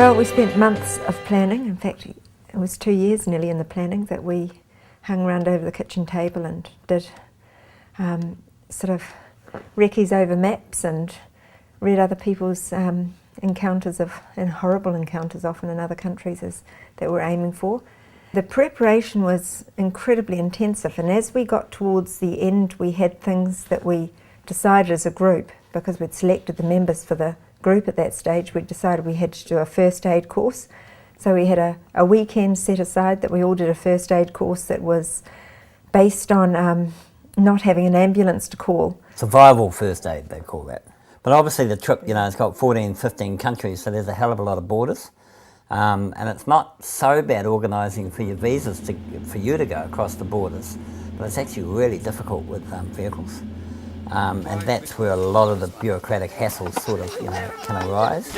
Well, we spent months of planning. In fact, it was 2 years nearly in the planning that we hung around over the kitchen table and did sort of recce's over maps and read other people's encounters and horrible encounters often in other countries that we're aiming for. The preparation was incredibly intensive, and as we got towards the end we had things that we decided as a group, because we'd selected the members for the group at that stage. We decided we had to do a first aid course. So we had a weekend set aside that we all did a first aid course that was based on not having an ambulance to call. Survival first aid, they call that. But obviously the trip, it's got 14, 15 countries, so there's a hell of a lot of borders. And it's not so bad organising for your visas for you to go across the borders, but it's actually really difficult with vehicles. And that's where a lot of the bureaucratic hassles sort of, can arise.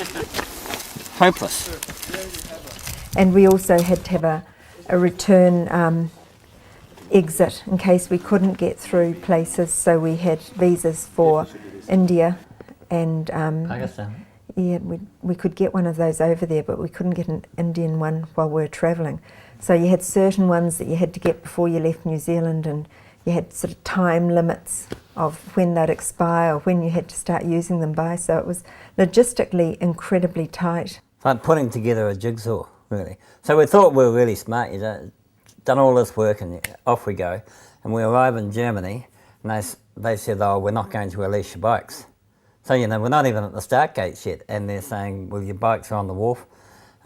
Hopeless. And we also had to have a return exit in case we couldn't get through places, so we had visas for India and Pakistan. Yeah, we could get one of those over there, but we couldn't get an Indian one while we were travelling. So you had certain ones that you had to get before you left New Zealand, and you had sort of time limits of when they'd expire or when you had to start using them by, so it was logistically incredibly tight. It's like putting together a jigsaw, really. So we thought we were really smart, done all this work and off we go. And we arrive in Germany and they said, oh, we're not going to release your bikes. So, we're not even at the start gates yet, and they're saying, well, your bikes are on the wharf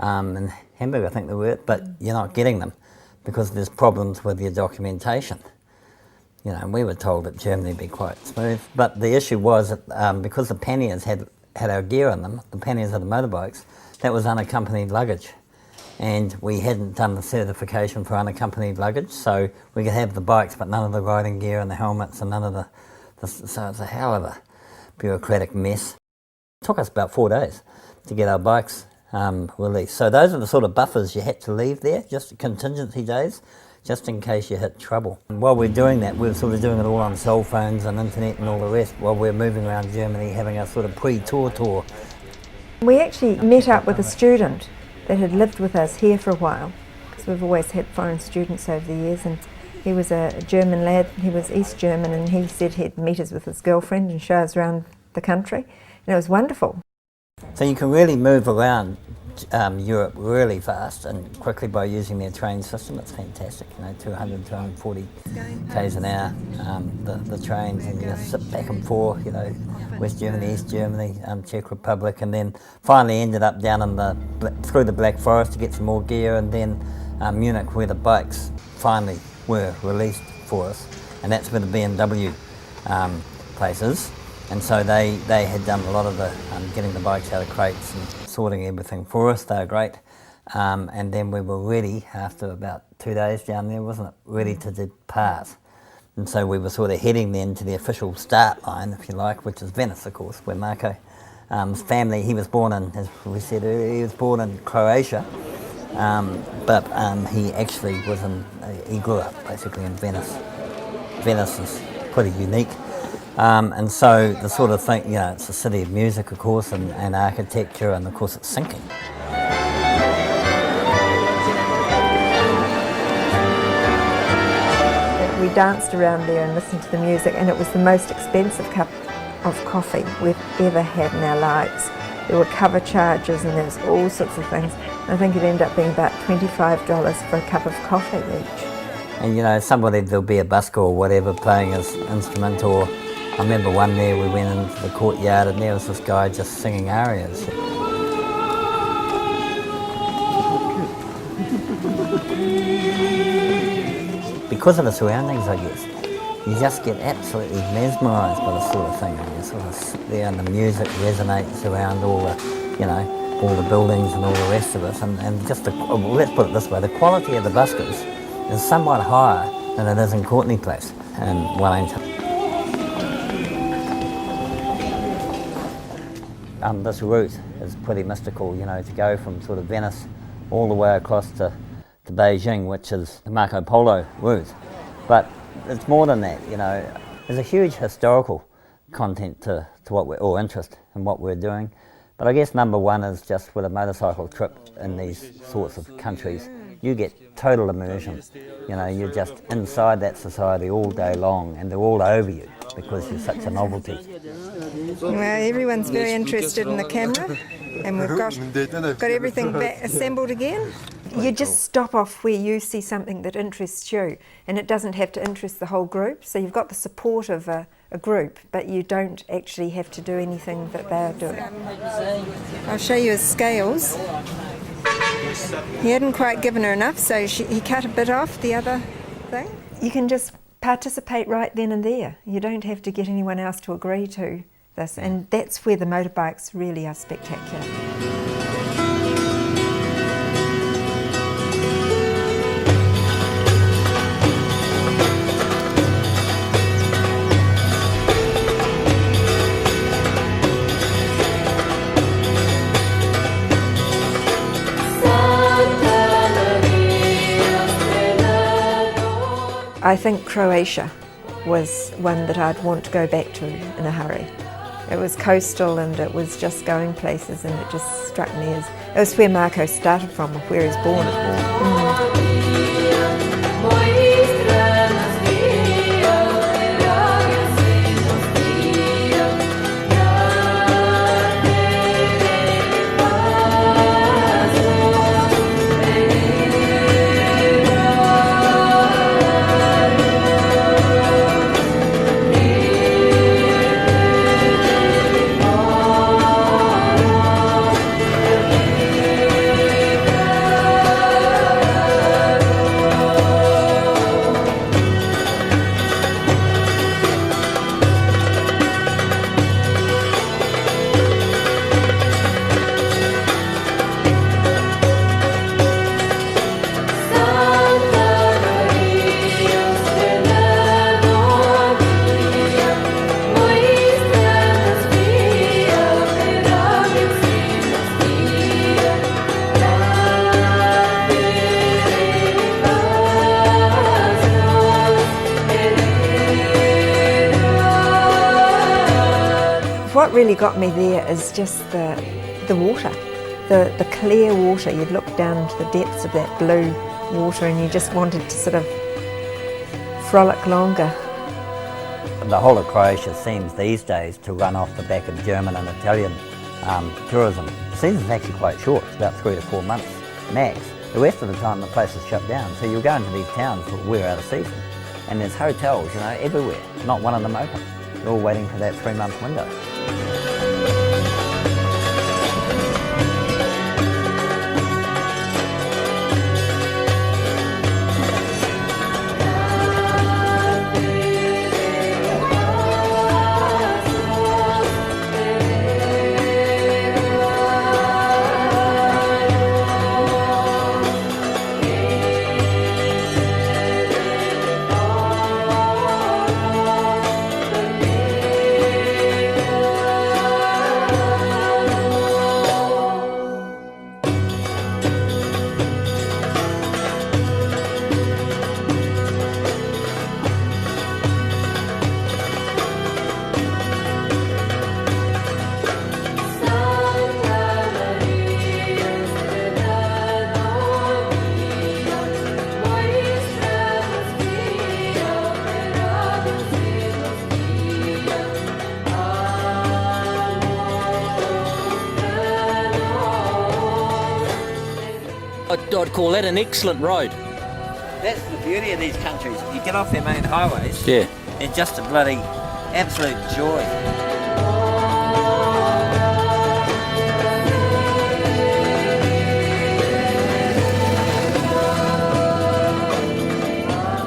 in Hamburg, I think they were, but you're not getting them because there's problems with your documentation. And we were told that Germany would be quite smooth, but the issue was that because the panniers had our gear in them, the panniers of the motorbikes, that was unaccompanied luggage. And we hadn't done the certification for unaccompanied luggage, so we could have the bikes but none of the riding gear and the helmets and none of so it's a hell of a bureaucratic mess. It took us about 4 days to get our bikes released. So those are the sort of buffers you had to leave there, just contingency days, just in case you hit trouble. And while we're doing that, we're sort of doing it all on cell phones and internet and all the rest, while we're moving around Germany having a sort of pre-tour tour. We actually met up with a student that had lived with us here for a while, because we've always had foreign students over the years, and he was a German lad, he was East German, and he said he'd meet us with his girlfriend and show us around the country, and it was wonderful. So you can really move around Europe really fast and quickly by using their train system. It's fantastic, 200, 240 k's an hour, the trains, and you just sit back and forth, West Germany, East Germany, Czech Republic, and then finally ended up down through the Black Forest to get some more gear, and then Munich, where the bikes finally were released for us, and that's where the BMW places. And so they had done a lot of the getting the bikes out of crates and sorting everything for us. They were great. And then we were ready after about 2 days down there, wasn't it? Ready to depart. And so we were sort of heading then to the official start line, if you like, which is Venice, of course, where Marco's family, he was born in, as we said earlier, he was born in Croatia. But he actually he grew up basically in Venice. Venice is pretty unique. And so the sort of thing, it's a city of music, of course, and architecture, and of course it's sinking. We danced around there and listened to the music, and it was the most expensive cup of coffee we've ever had in our lives. There were cover charges and there was all sorts of things. I think it ended up being about $25 for a cup of coffee each. And there'll be a busker or whatever playing his instrument, or I remember one day we went into the courtyard and there was this guy just singing arias. Because of the surroundings, I guess, you just get absolutely mesmerised by the sort of thing, and you sort of sit there and the music resonates around all the buildings and all the rest of it, and just let's put it this way, the quality of the buskers is somewhat higher than it is in Courtenay Place in Wellington. This route is pretty mystical, to go from sort of Venice all the way across to Bejing, which is the Marco Polo route. But it's more than that, There's a huge historical content to what or interest in what we're doing. But I guess number one is just with a motorcycle trip in these sorts of countries, you get total immersion. You know, you're just inside that society all day long, and they're all over you because you're such a novelty. Well, everyone's very interested in the camera, and we've got everything back assembled again. You just stop off where you see something that interests you, and it doesn't have to interest the whole group. So you've got the support of a group, but you don't actually have to do anything that they're doing. I'll show you his scales. He hadn't quite given her enough, so he cut a bit off the other thing. You can just participate right then and there. You don't have to get anyone else to agree to this, and that's where the motorbikes really are spectacular. I think Croatia was one that I'd want to go back to in a hurry. It was coastal and it was just going places, and it just struck me as it was where Marco started from, where he was born. What really got me there is just the water, the clear water. You'd look down to the depths of that blue water and you just wanted to sort of frolic longer. The whole of Croatia seems these days to run off the back of German and Italian tourism. The season's actually quite short, it's about 3 to 4 months max. The rest of the time the place is shut down, so you'll go into these towns that we're out of season, and there's hotels, you know, everywhere, not one of them open. They're all waiting for that 3-month window. I'd call that an excellent road. That's the beauty of these countries. You get off their main highways, Yeah. it's just a bloody absolute joy.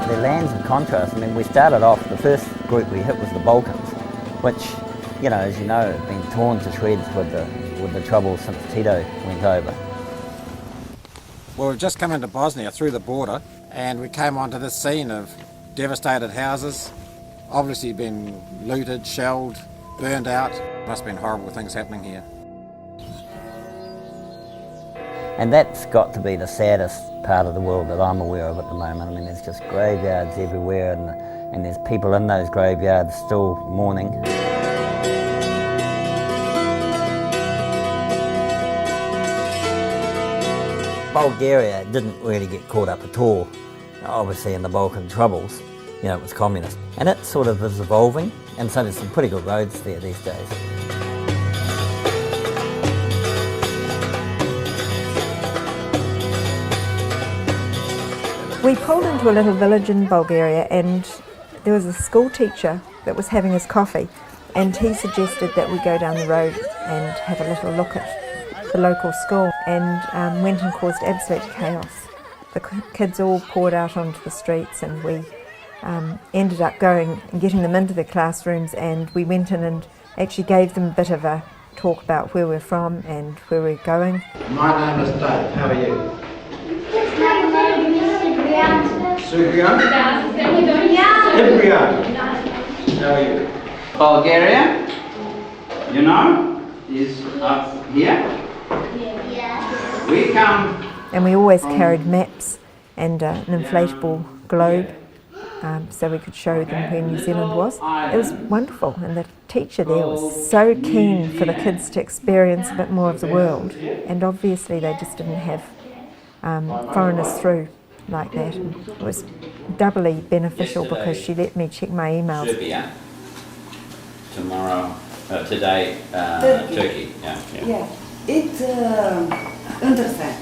The lands of contrast. I mean, we started off, the first group we hit was the Balkans, which, you know, as you know, have been torn to shreds with the trouble since Tito went over. Well, we've just come into Bosnia through the border, and we came onto this scene of devastated houses, obviously been looted, shelled, burned out. Must have been horrible things happening here. And that's got to be the saddest part of the world that I'm aware of at the moment. I mean, there's just graveyards everywhere, and there's people in those graveyards still mourning. Bulgaria didn't really get caught up at all, obviously, in the Balkan troubles. You know, it was communist. And it sort of is evolving, and so there's some pretty good roads there these days. We pulled into a little village in Bulgaria, and there was a school teacher that was having his coffee, and he suggested that we go down the road and have a little look at the local school, and went and caused absolute chaos. The kids all poured out onto the streets, and we ended up going and getting them into their classrooms, and we went in and actually gave them a bit of a talk about where we're from and where we're going. My name is Dave. How are you? Cyprian? How are you? Bulgaria, you know, is up here. We come. And we always carried maps and an inflatable globe, so we could show them where New Zealand was. It was wonderful, and the teacher there was so keen for the kids to experience a bit more of the world, and obviously they just didn't have foreigners through like that. And it was doubly beneficial because she let me check my emails. Serbia. Tomorrow, today, Turkey. Yeah, it's understand.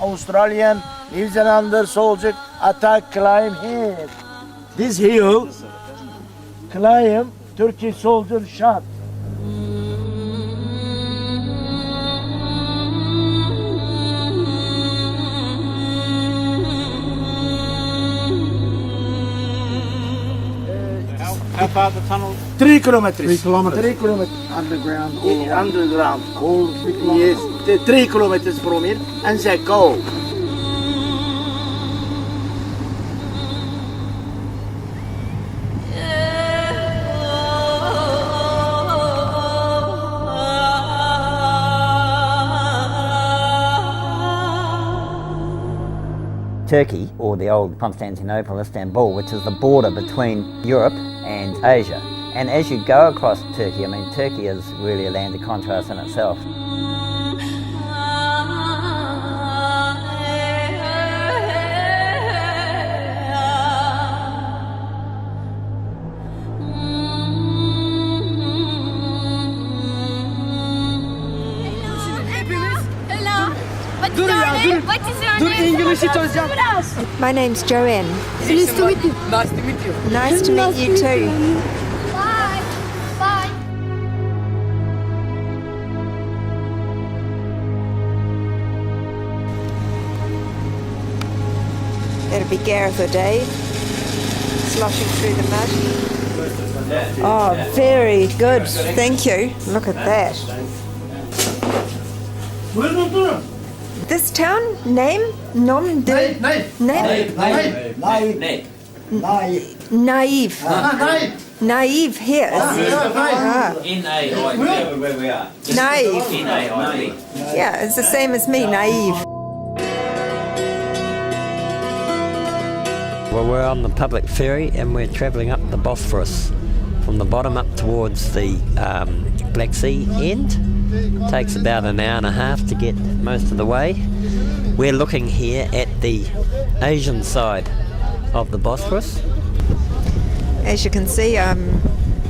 Australian, New Zealander soldier attack climb here. This hill climb Turkish soldier shot. How far the tunnel? 3 kilometers. 3 kilometres. 3 kilometers. Underground. Underground. All 3 kilometers. Yes, 3 kilometers from here, and they go. Turkey, or the old Constantinople, Istanbul, which is the border between Europe and Asia. And as you go across Turkey, I mean, Turkey is really a land of contrast in itself. My name's Joanne. Nice to meet you. Nice to meet you. Nice to meet you too. Bye. Bye. That'll be Gareth or Dave, sloshing through the mud. Oh, very good. Thank you. Look at that. This town name? Name? Naive. Naive here. N-A-I-V, where we are. Naive. N-A-I-V. Yeah, it's the same as me, naive. Well, we're on the public ferry and we're travelling up the Bosphorus from the bottom up towards the Black Sea end. Takes about an hour and a half to get most of the way. We're looking here at the Asian side of the Bosphorus. As you can see, I'm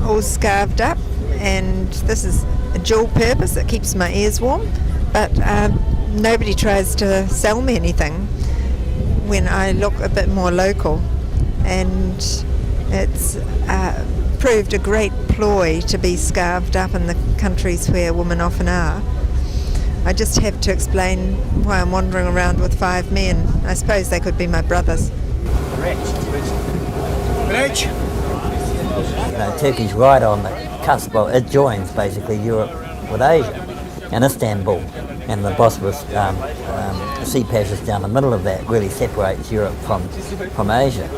all scarved up, and this is a dual purpose. It keeps my ears warm, but nobody tries to sell me anything when I look a bit more local, and it's proved a great ploy to be scarved up in the countries where women often are. I just have to explain why I'm wandering around with 5 men. I suppose they could be my brothers. You know, Turkey's right on the cusp. Well, it joins basically Europe with Asia, and Istanbul and the Bosphorus sea passage down the middle of that really separates Europe from Asia.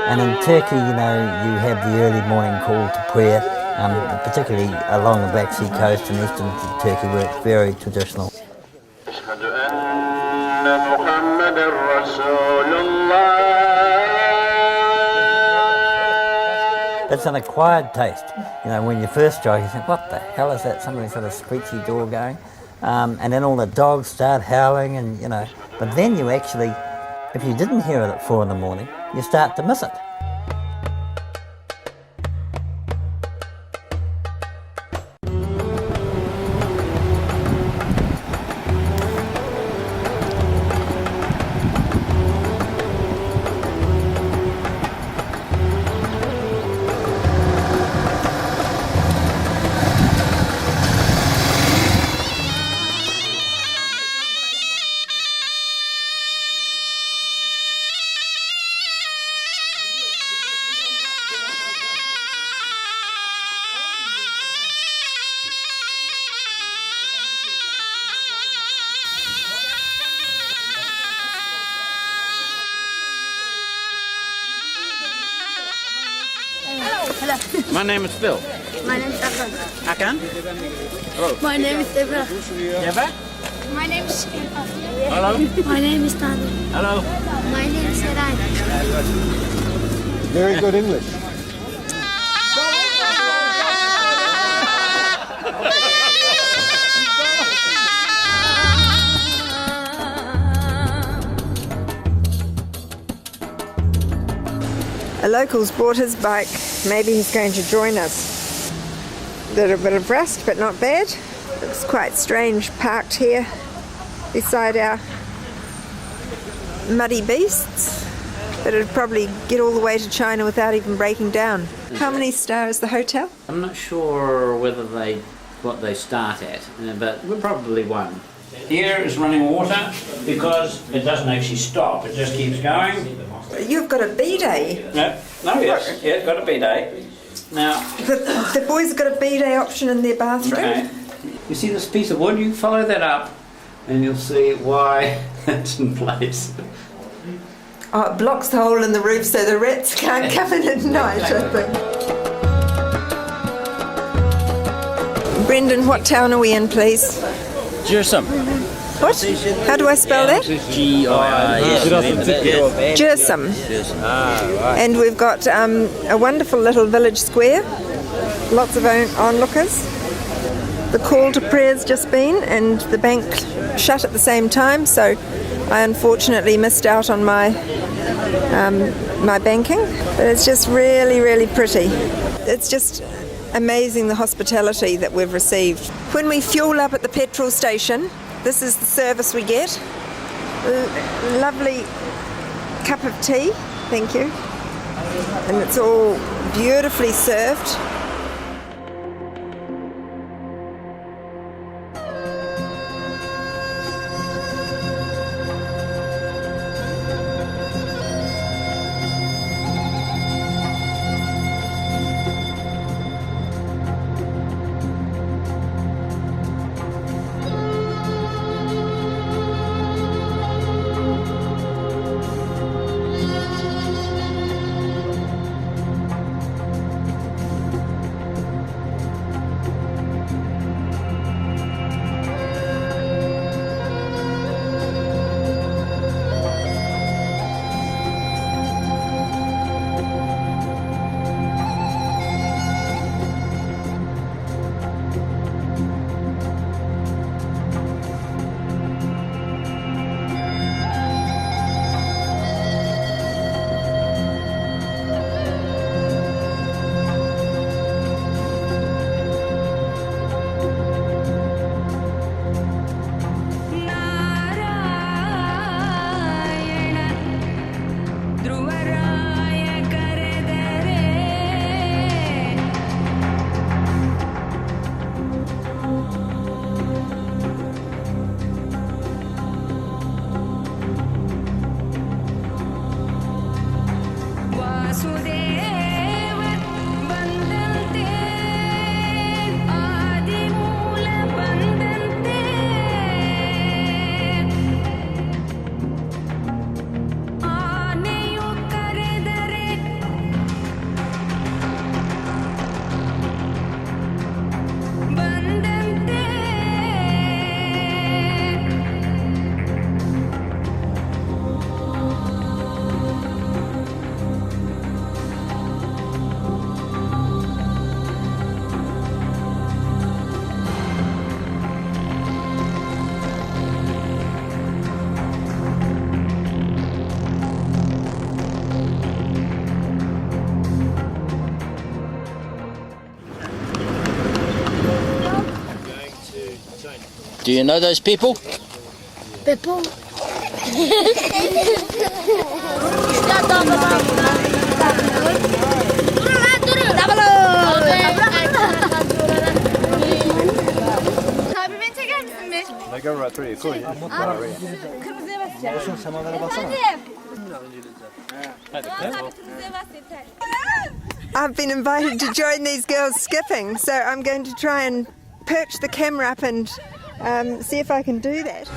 And in Turkey, you know, you have the early morning call to prayer, particularly along the Black Sea coast in eastern Turkey, where it's very traditional. It's an acquired taste. You know, when you first drive, you think, what the hell is that? Some sort of screechy door going. And then all the dogs start howling and, you know. But then you actually, if you didn't hear it at 4 in the morning, you start to miss it. Hello. My name is Phil. My name is Akan. Akan? My name is Debra. Deva? My name is Hello? My name is Tani. Hello? My name is Sarai. Very good English. A local's bought his bike. Maybe he's going to join us. Little bit of rust, but not bad. Looks quite strange parked here beside our muddy beasts. But it'd probably get all the way to China without even breaking down. How many stars the hotel? I'm not sure what they start at, but we're probably one. Here is running water because it doesn't actually stop, it just keeps going. You've got a B-day. Yes, yeah, it's got a B-day. Now, The boys have got a B-day option in their bathroom. okay. You see this piece of wood? You follow that up and you'll see why it's in place. Oh, it blocks the hole in the roof so the rats can't come in at night, I think. Brendan, what town are we in, please? Jerusalem. What? How do I spell that? Jerusalem. And we've got a wonderful little village square. Lots of onlookers. The call to prayer's just been, and the bank shut at the same time, so I unfortunately missed out on my my banking. But it's just really, really pretty. It's just amazing the hospitality that we've received. When we fuel up at the petrol station, this is the service we get. Lovely cup of tea, thank you. And it's all beautifully served. Do you know those people? People. Abi beni çeker misin bir? Kırmızıya basacağım. Semavere baksana. I've been invited to join these girls skipping, so I'm going to try and perch the camera up and see if I can do that.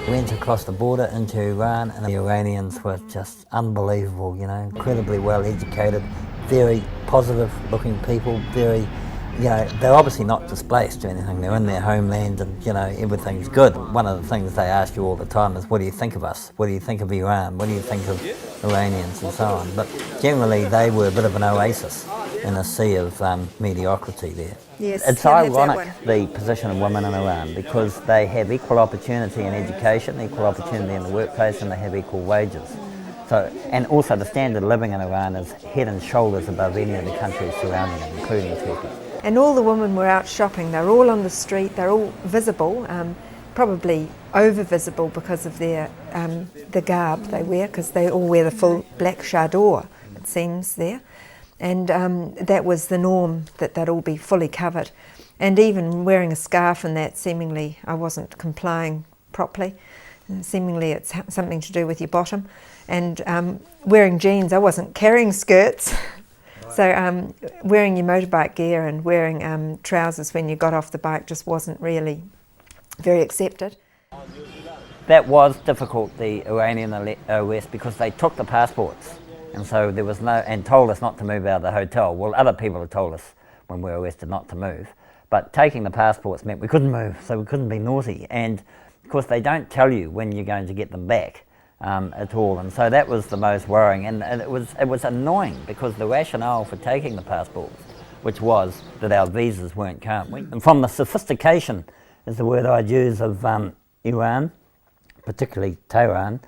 Went across the border into Iran, and the Iranians were just unbelievable, you know, incredibly well educated, very positive looking people, very, you know, they're obviously not displaced or anything, they're in their homeland and, you know, everything's good. One of the things they ask you all the time is, what do you think of us? What do you think of Iran? What do you think of Iranians and so on? But generally they were a bit of an oasis in a sea of mediocrity there. Yes, it's ironic, the position of women in Iran, because they have equal opportunity in education, equal opportunity in the workplace, and they have equal wages. So, and also the standard of living in Iran is head and shoulders above any of the countries surrounding it, including Turkey. And all the women were out shopping. They're all on the street. They're all visible, probably over visible because of their the garb they wear, because they all wear the full black chador, it seems there. And that was the norm, that they'd all be fully covered. And even wearing a scarf and that, seemingly I wasn't complying properly. Seemingly it's something to do with your bottom. And wearing jeans, I wasn't carrying skirts. So wearing your motorbike gear and wearing trousers when you got off the bike just wasn't really very accepted. That was difficult, the Iranian arrest, because they took the passports. And so there was no, and told us not to move out of the hotel. Well, other people had told us when we were arrested not to move. But taking the passports meant we couldn't move, so we couldn't be naughty. And of course they don't tell you when you're going to get them back at all. And so that was the most worrying. And it was annoying, because the rationale for taking the passports, which was that our visas weren't current. And from the sophistication, is the word I'd use, of Iran, particularly Tehran,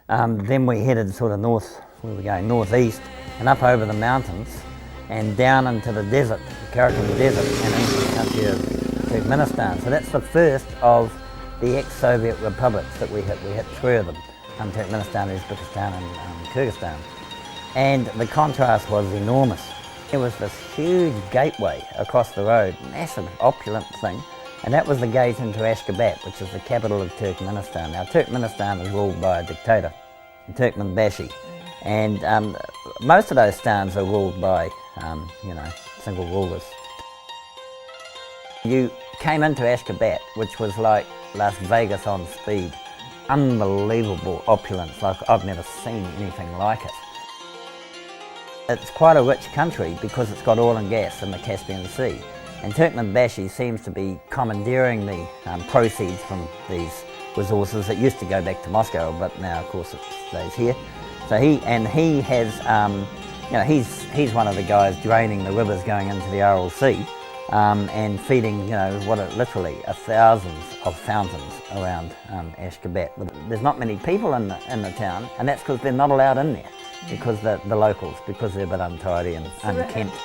then we headed sort of north. We were going northeast and up over the mountains and down into the desert, the Karakum Desert, and into the country of Turkmenistan. So that's the first of the ex-Soviet republics that we hit. We hit 3 of them, Turkmenistan, Uzbekistan and Kyrgyzstan. And the contrast was enormous. There was this huge gateway across the road, massive opulent thing, and that was the gate into Ashgabat, which is the capital of Turkmenistan. Now Turkmenistan is ruled by a dictator, Turkmenbashi. And most of those stans are ruled by, you know, single rulers. You came into Ashgabat, which was like Las Vegas on speed. Unbelievable opulence, like I've never seen anything like it. It's quite a rich country because it's got oil and gas in the Caspian Sea. And Turkmenbashi seems to be commandeering the proceeds from these resources. It used to go back to Moscow, but now of course it stays here. So he has, you know, he's one of the guys draining the rivers going into the Aral Sea and feeding, you know, literally thousands of fountains around Ashgabat. There's not many people in the town, and that's because they're not allowed in there, because the locals, because they're a bit untidy and unkempt.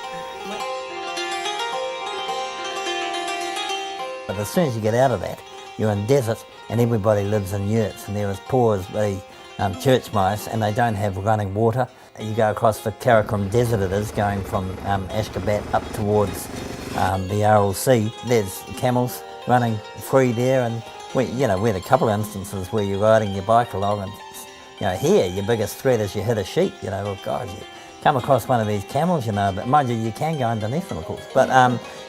But as soon as you get out of that, you're in desert and everybody lives in yurts, and they're as poor as the church mice, and they don't have running water. You go across the Karakum Desert, it is, going from Ashgabat up towards the Aral Sea. There's camels running free there, and we had a couple of instances where you're riding your bike along, and you know, here your biggest threat is you hit a sheep. You know, well, God, you come across one of these camels, you know, but mind you, you can go underneath them, of course. But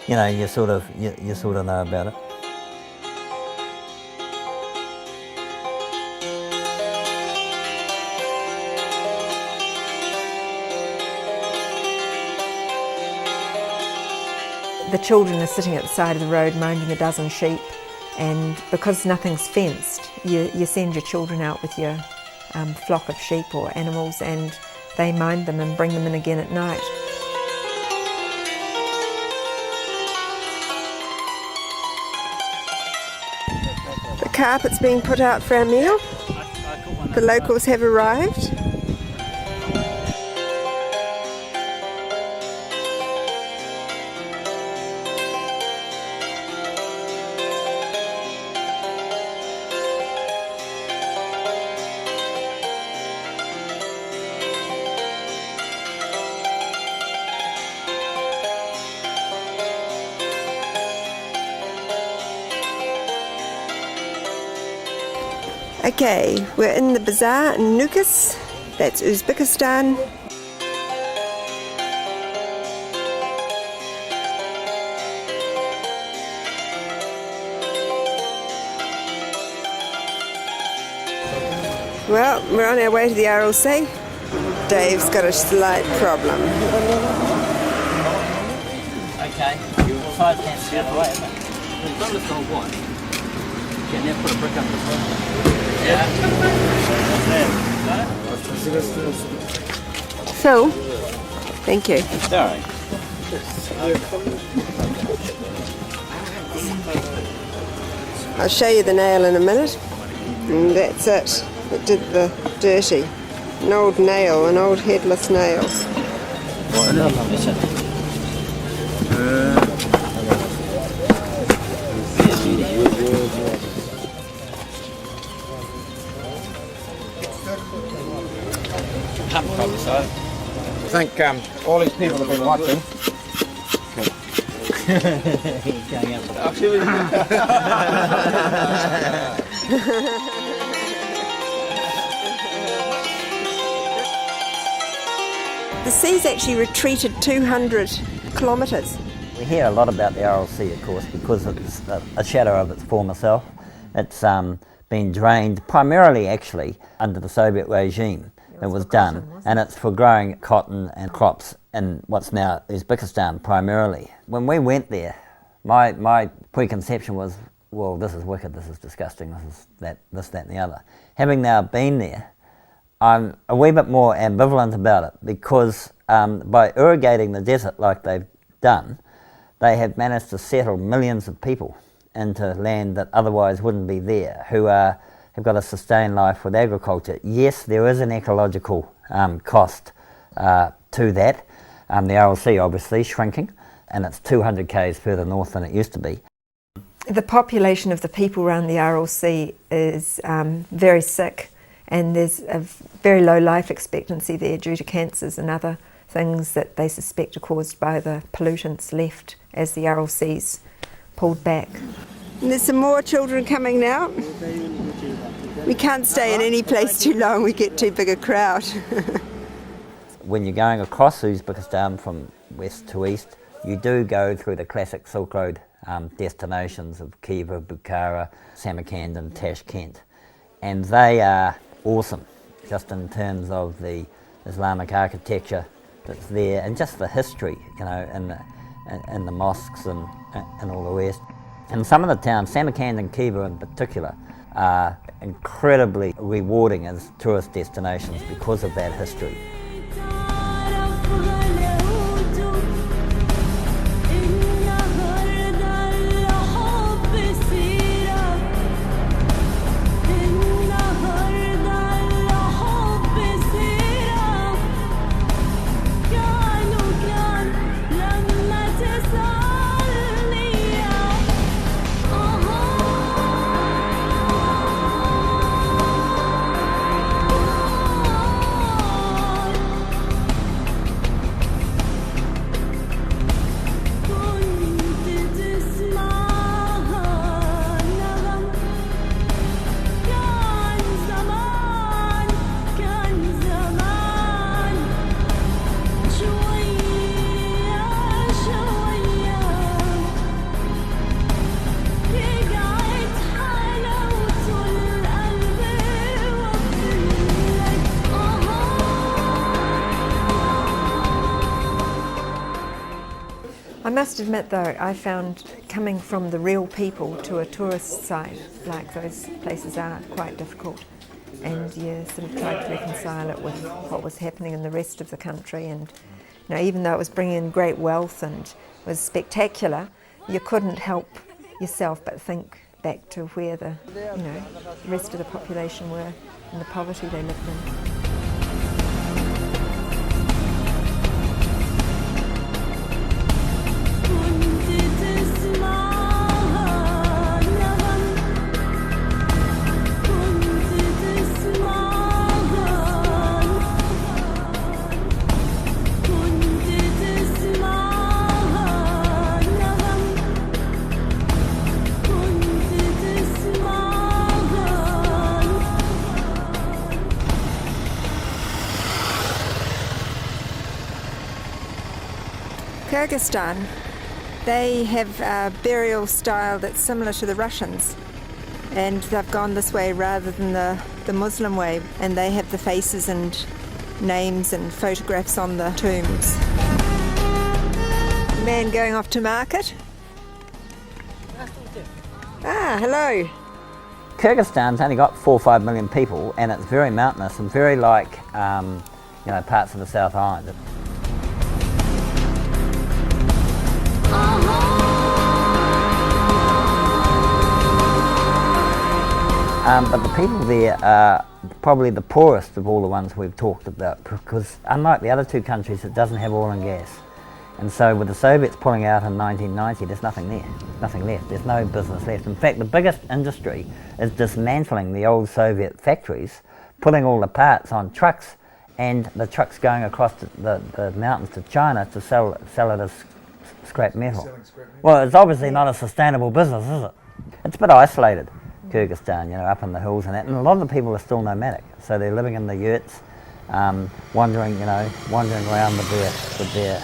you know, you sort of know about it. The children are sitting at the side of the road minding a dozen sheep, and because nothing's fenced, you send your children out with your flock of sheep or animals, and they mind them and bring them in again at night. carpet's being put out for our meal. The locals have arrived. Okay, we're in the bazaar in Nukus, that's Uzbekistan. Well, we're on our way to the RLC. Dave's got a slight problem. Okay, your side can't get away, isn't it? We've got this on what? Can you put a brick up this one? Yeah. Phil, thank you. Sorry. I'll show you the nail in a minute. And that's it. It did the dirty. An old nail, an old headless nail. I think all these people have been watching. The sea's actually retreated 200 kilometres. We hear a lot about the RLC, of course, because it's a shadow of its former self. It's been drained primarily, actually, under the Soviet regime. It was done, and it's for growing cotton and crops in what's now Uzbekistan primarily. When we went there, my preconception was, well, this is wicked, this is disgusting, this, that and the other. Having now been there, I'm a wee bit more ambivalent about it, because by irrigating the desert like they've done, they have managed to settle millions of people into land that otherwise wouldn't be there, who have got to sustain life with agriculture. Yes, there is an ecological cost to that. The RLC obviously shrinking, and it's 200 k's further north than it used to be. The population of the people around the RLC is very sick, and there's a very low life expectancy there due to cancers and other things that they suspect are caused by the pollutants left as the RLC's pulled back. And there's some more children coming now. We can't stay in any place too long, we get too big a crowd. When you're going across Uzbekistan from west to east, you do go through the classic Silk Road destinations of Khiva, Bukhara, Samarkand and Tashkent. And they are awesome, just in terms of the Islamic architecture that's there and just the history, you know, and the mosques and all the rest. And some of the towns, Samarkand and Khiva in particular, are incredibly rewarding as tourist destinations because of that history. I must admit though, I found coming from the real people to a tourist site like those places are quite difficult, and you sort of tried to reconcile it with what was happening in the rest of the country. And you know, even though it was bringing in great wealth and was spectacular, you couldn't help yourself but think back to where the rest of the population were and the poverty they lived in. Kyrgyzstan, they have a burial style that's similar to the Russians, and they've gone this way rather than the Muslim way, and they have the faces and names and photographs on the tombs. Man going off to market. Ah, hello. Kyrgyzstan's only got 4 or 5 million people, and it's very mountainous and very like parts of the South Island. But the people there are probably the poorest of all the ones we've talked about, because unlike the other two countries, it doesn't have oil and gas. And so with the Soviets pulling out in 1990, there's nothing there, nothing left, there's no business left. In fact, the biggest industry is dismantling the old Soviet factories, putting all the parts on trucks, and the trucks going across the mountains to China to sell it as scrap metal. Well, it's obviously not a sustainable business, is it? It's a bit isolated, Kyrgyzstan, up in the hills and that, and a lot of the people are still nomadic, so they're living in the yurts, wandering around with their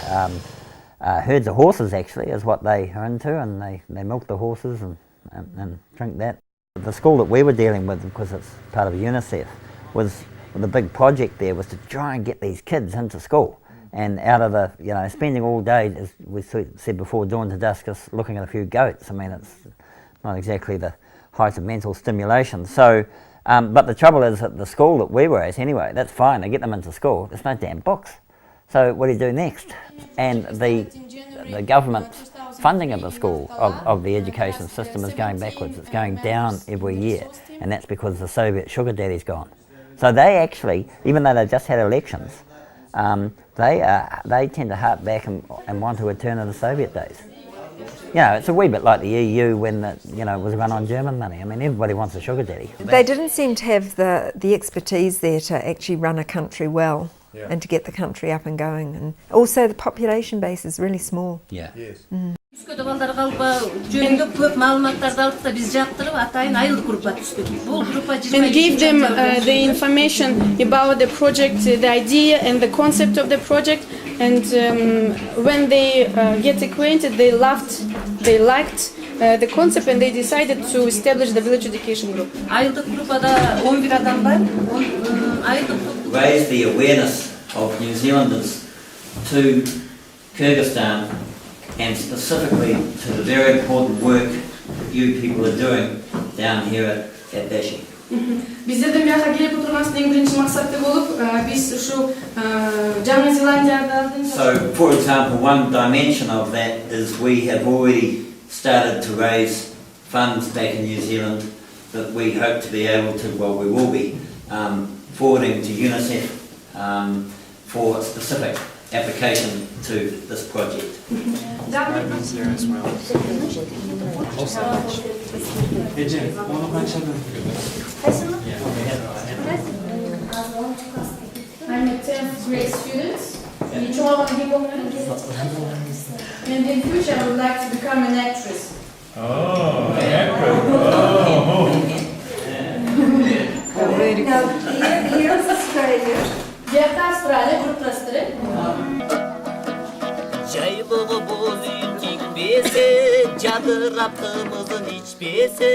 herds of horses. Actually, is what they are into, and they milk the horses and drink that. The school that we were dealing with, because it's part of UNICEF, was the big project there was to try and get these kids into school. And out of the, spending all day, as we said before, dawn to dusk, just looking at a few goats. I mean, it's not exactly the height of mental stimulation. So, but the trouble is that the school that we were at anyway, that's fine, they get them into school, there's no damn books. So what do you do next? And the government funding of the school, of the education system is going backwards. It's going down every year, and that's because the Soviet sugar daddy's gone. So they actually, even though they've just had elections, they tend to hark back and want to return to the Soviet days. It's a wee bit like the EU when it was run on German money. I mean, everybody wants a sugar daddy. They didn't seem to have the expertise there to actually run a country well, and to get the country up and going. And also the population base is really small. Yeah. Yes. And give them the information about the project, the idea and the concept of the project. And when they get acquainted, they loved, they liked the concept, and they decided to establish the village education group. Raise the awareness of New Zealanders to Kyrgyzstan, and specifically to the very important work that you people are doing down here at Bejing. Bizlerden bir araya gelip oturmasının en birinci maksatı olup biz şu Canlı Zelandiya'da. So, for example, one dimension of that is we have already started to raise funds back in New Zealand that we hope to be able to, well, we will be forwarding to UNICEF for a specific application to this project. I'm a 10th grade student. And in future I would like to become an actress. Oh, an actress. Now, here's Australia. Diğer Avustralya gruplaştırı. Жайлығыбыз теңбесе, жадыраптымызын içпесе.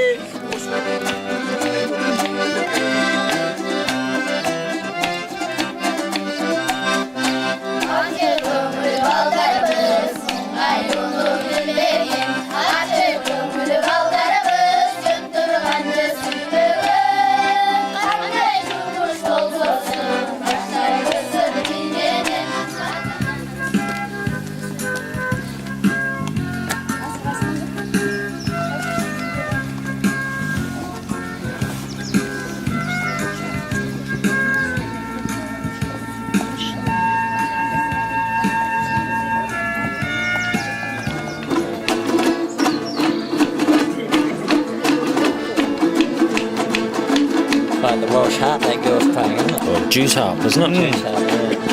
like the Welsh harp that girl's playing, isn't it? Or juice harp, isn't it? Juice harp, yeah.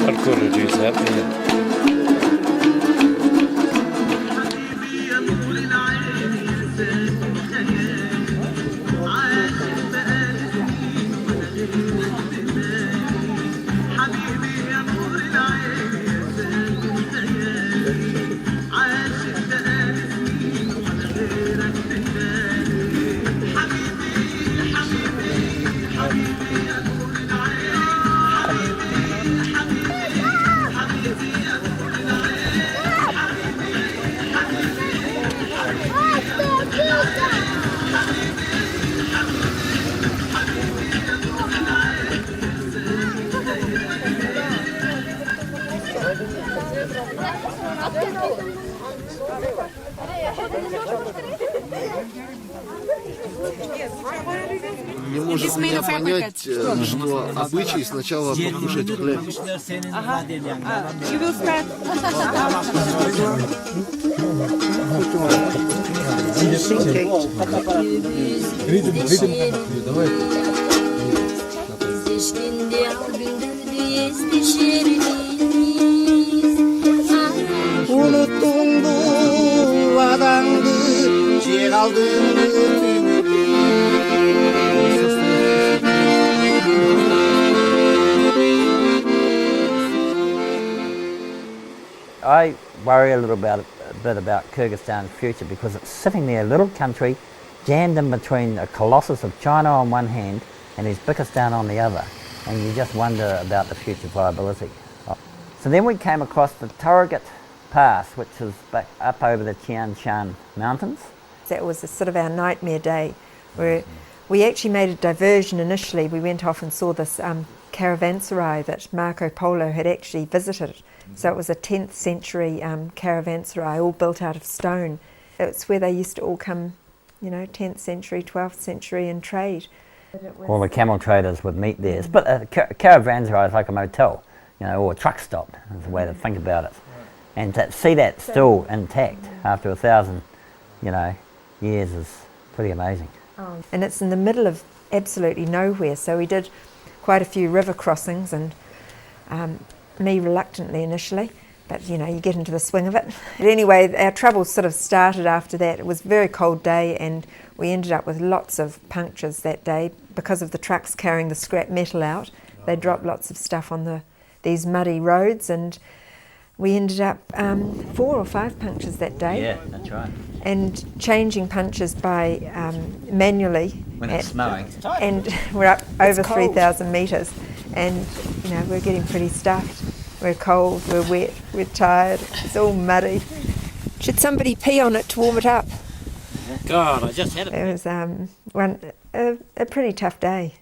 I'd call it a juice harp, yeah. Не может меня понять, что обычай сначала покушать хлеб. Ага. You will start. Unuttun bu vatandı, yer aldın. I worry a bit about Kyrgyzstan's future because it's sitting there, a little country, jammed in between a colossus of China on one hand and Uzbekistan on the other, and you just wonder about the future viability. So then we came across the Turgut Pass, which is back up over the Tian Shan mountains. That was sort of our nightmare day, where we actually made a diversion initially. We went off and saw this caravanserai that Marco Polo had actually visited. So it was a 10th century caravanserai, all built out of stone. It's where they used to all come, 10th century, 12th century and trade. All the camel traders would meet there. But a caravanserai is like a motel, or a truck stop, is the way to think about it. And to see that still intact after 1,000, years is pretty amazing. And it's in the middle of absolutely nowhere, so we did quite a few river crossings, and me reluctantly initially, but you get into the swing of it. But anyway, our troubles sort of started after that. It was a very cold day, and we ended up with lots of punctures that day because of the trucks carrying the scrap metal out. They dropped lots of stuff on these muddy roads, and we ended up 4 or 5 punctures that day. Yeah, that's right. And changing punctures by manually. When it's snowing. And we're up over 3,000 metres, and we're getting pretty stuffed. We're cold, we're wet, we're tired, it's all muddy. Should somebody pee on it to warm it up? God, I just had it. It was a pretty tough day.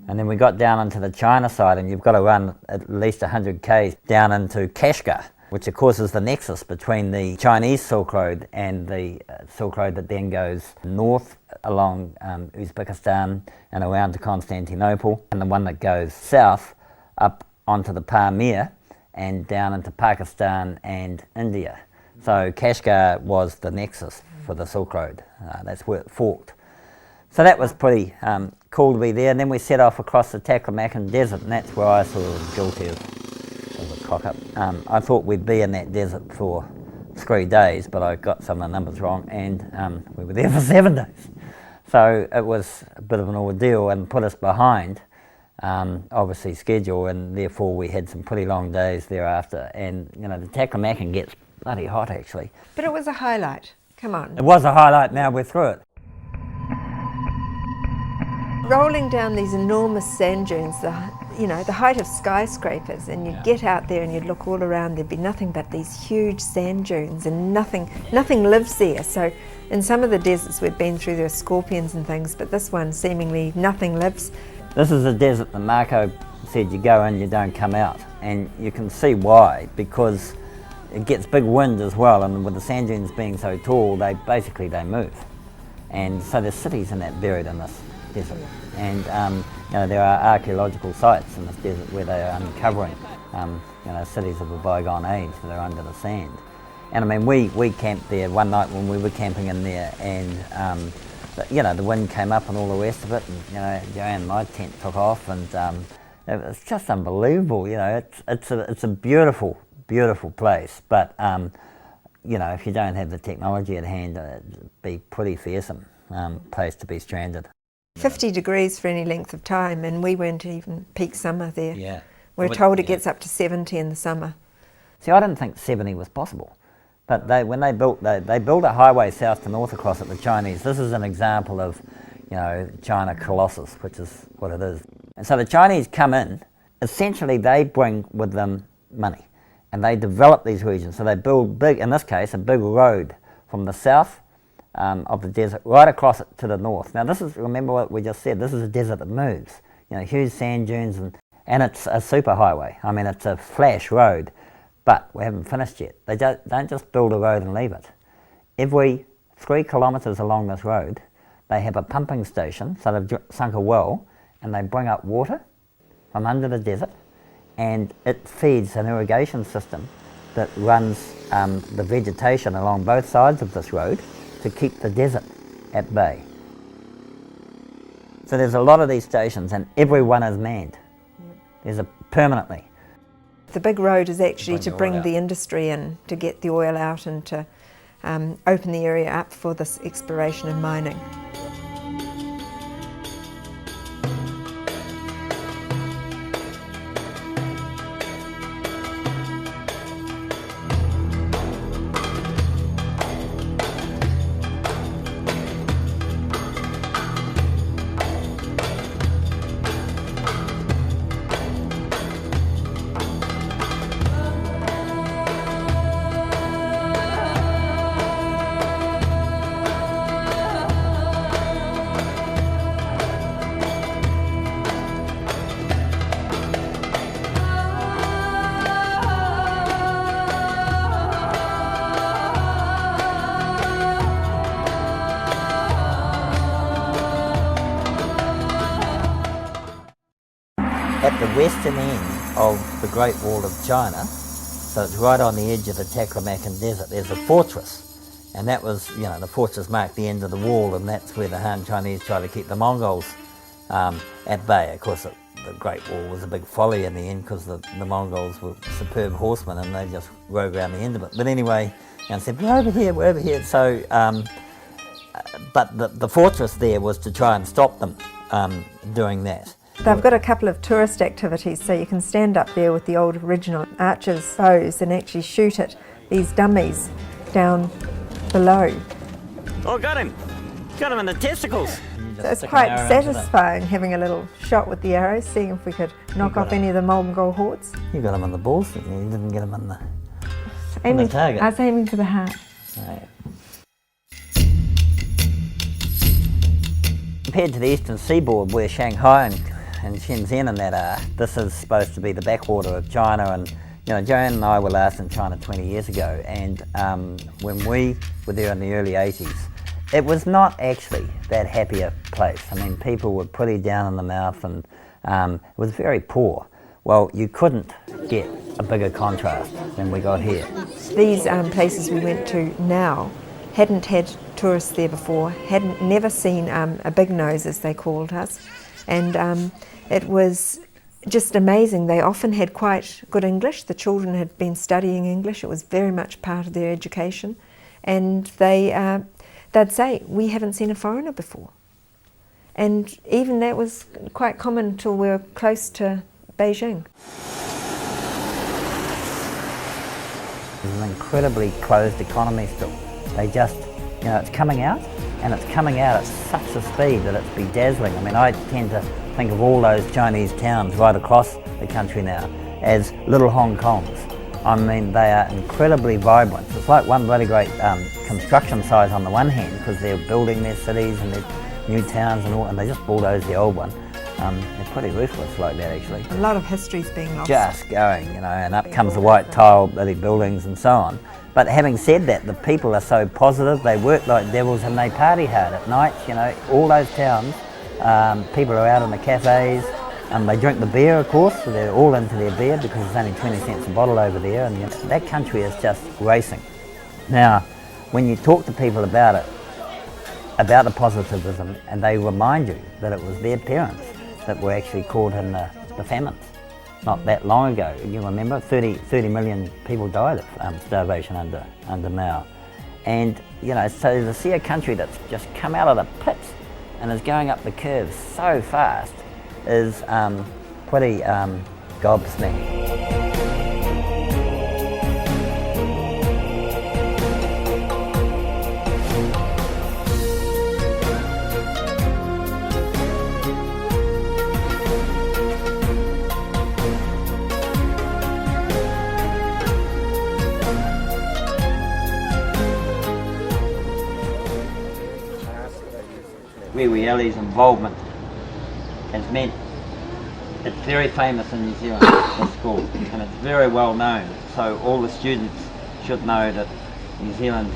And then we got down into the China side, and you've got to run at least 100 k's down into Kashgar, which of course is the nexus between the Chinese Silk Road and the Silk Road that then goes north along Uzbekistan and around to Constantinople, and the one that goes south up onto the Pamir and down into Pakistan and India. So Kashgar was the nexus for the Silk Road. That's where it forked. So that was pretty cool to be there. And then we set off across the Taklamakan Desert, and that's where I sort of was guilty of a cock-up. I thought we'd be in that desert for 3 days, but I got some of the numbers wrong, and we were there for 7 days. So it was a bit of an ordeal and put us behind, obviously, schedule, and therefore we had some pretty long days thereafter. And, the Taklamakan gets bloody hot, actually. But it was a highlight. Come on. It was a highlight, now we're through it. Rolling down these enormous sand dunes, the height of skyscrapers, and you'd get out there and you'd look all around, there'd be nothing but these huge sand dunes, and nothing lives there. So in some of the deserts we'd been through, there were scorpions and things, but this one, seemingly nothing lives. This is a desert that Marco said you go in, you don't come out, and you can see why, because it gets big wind as well, and with the sand dunes being so tall, they move. And so there's cities in that buried in this desert. And there are archaeological sites in this desert where they are uncovering cities of a bygone age that are under the sand. And I mean, we camped there one night when we were camping in there, and you know, the wind came up and all the rest of it, and, you know, Joanne and my tent took off, and it was just unbelievable, you know. It's a beautiful, beautiful place, but, you know, if you don't have the technology at hand, it'd be pretty fearsome place to be stranded. 50 degrees for any length of time, and we weren't even peak summer there. Yeah. We're told it gets up to 70 in the summer. See, I didn't think 70 was possible, but when they built a highway south to north across it, the Chinese. This is an example of, you know, China Colossus, which is what it is. And so the Chinese come in, essentially they bring with them money, and they develop these regions. So they build big, in this case, a big road from the south of the desert right across it to the north. Now this is, remember what we just said, this is a desert that moves. You know, huge sand dunes, and it's a super highway. I mean, it's a flash road, but we haven't finished yet. They don't just build a road and leave it. Every 3 kilometres along this road, they have a pumping station, so they've sunk a well, and they bring up water from under the desert, and it feeds an irrigation system that runs the vegetation along both sides of this road to keep the desert at bay. So there's a lot of these stations, and every one is manned. There's permanently. The big road is actually to bring the industry in, to get the oil out and to open the area up for this exploration and mining. At the western end of the Great Wall of China, so it's right on the edge of the Taklamakan Desert, there's a fortress. And that was, you know, the fortress marked the end of the wall, and that's where the Han Chinese tried to keep the Mongols at bay. Of course, the Great Wall was a big folly in the end, because the Mongols were superb horsemen and they just rode around the end of it. But anyway, and said, we're over here. So, but the fortress there was to try and stop them doing that. They've got a couple of tourist activities, so you can stand up there with the old original archers' bows and actually shoot at these dummies down below. Oh, got him in the testicles. So it's quite satisfying having a little shot with the arrows, seeing if we could knock off any of the Mongol hordes. You got him on the balls, didn't you? You didn't get him on the, target. I was aiming for the heart. Right. Compared to the eastern seaboard, where Shanghai and Shenzhen and that are, this is supposed to be the backwater of China. And you know, Joanne and I were last in China 20 years ago, and when we were there in the early 80s, it was not actually that happy a place. I mean, people were pretty down in the mouth, and it was very poor. Well, you couldn't get a bigger contrast than we got here. These places we went to now hadn't had tourists there before, hadn't never seen a big nose, as they called us, and it was just amazing. They often had quite good English. The children had been studying English. It was very much part of their education, and they'd say, we haven't seen a foreigner before. And even that was quite common until we were close to Bejing. It's an incredibly closed economy still. They just, you know, it's coming out, and it's coming out at such a speed that it's bedazzling. I mean, I tend to think of all those Chinese towns right across the country now as little Hong Kongs. I mean, they are incredibly vibrant. It's like one bloody great construction site on the one hand, because they're building their cities and their new towns and all, and they just bulldoze the old one. They're pretty ruthless like that, actually. A lot of history's being lost. Just going, you know, and up comes the white tile bloody buildings and so on. But having said that, the people are so positive, they work like devils and they party hard at night, you know. All those towns, people are out in the cafes, they drink the beer, of course, so they're all into their beer because it's only 20 cents a bottle over there, and you know, that country is just racing. Now, when you talk to people about it, about the positivism, and they remind you that it was their parents that were actually caught in the famines not that long ago. You remember 30 million people died of starvation under Mao. And you know, so to see a country that's just come out of the pits and is going up the curve so fast is pretty gobsmacked. Ellie's involvement has meant it's very famous in New Zealand, this school, and it's very well known, so all the students should know that New Zealand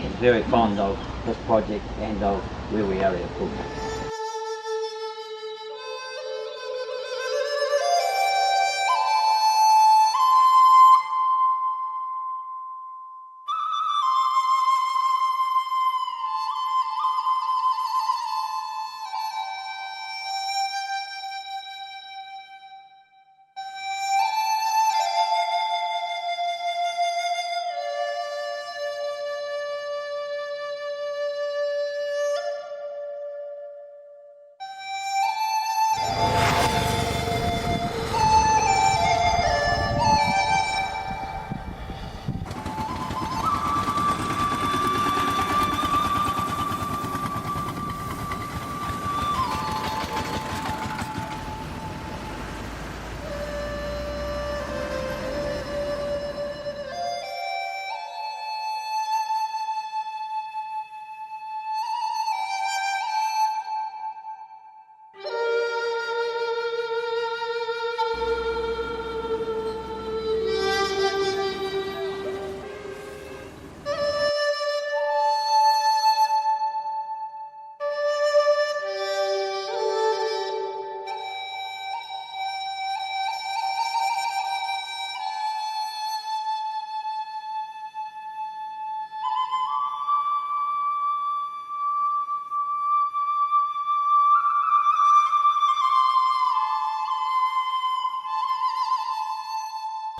is very fond of this project and of Ellie, of course.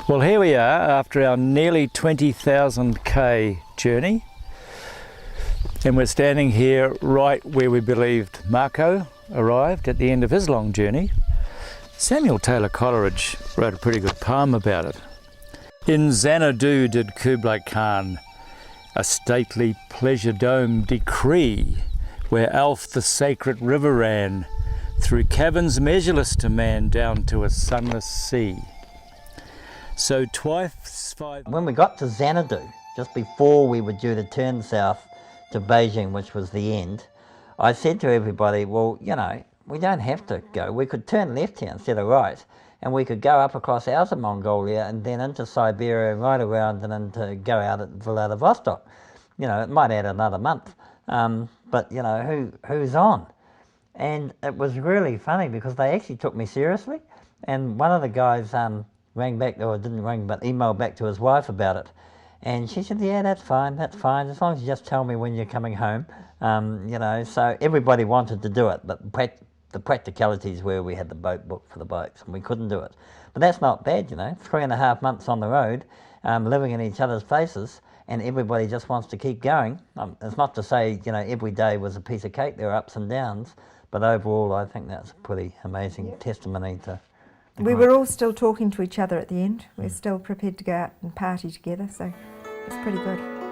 Well, here we are after our nearly 20,000k journey, and we're standing here right where we believed Marco arrived at the end of his long journey. Samuel Taylor Coleridge wrote a pretty good poem about it. In Xanadu did Kublai Khan a stately pleasure dome decree, where Alf the sacred river ran through caverns measureless to man down to a sunless sea. So twice 5... When we got to Xanadu, just before we were due to turn south to Bejing, which was the end, I said to everybody, well, you know, we don't have to go. We could turn left here instead of right, and we could go up across outer Mongolia and then into Siberia, right around and into go out at Vladivostok. You know, it might add another month, but you know, who's on? And it was really funny because they actually took me seriously, and one of the guys rang back, or didn't ring, but emailed back to his wife about it. And she said, yeah, that's fine, as long as you just tell me when you're coming home. You know, so everybody wanted to do it, but the practicalities were we had the boat booked for the boats, and we couldn't do it. But that's not bad, you know, 3.5 months on the road, living in each other's faces, and everybody just wants to keep going. It's not to say, you know, every day was a piece of cake, there were ups and downs, but overall I think that's a pretty amazing testimony to... We were all still talking to each other at the end. We're still prepared to go out and party together, so it's pretty good.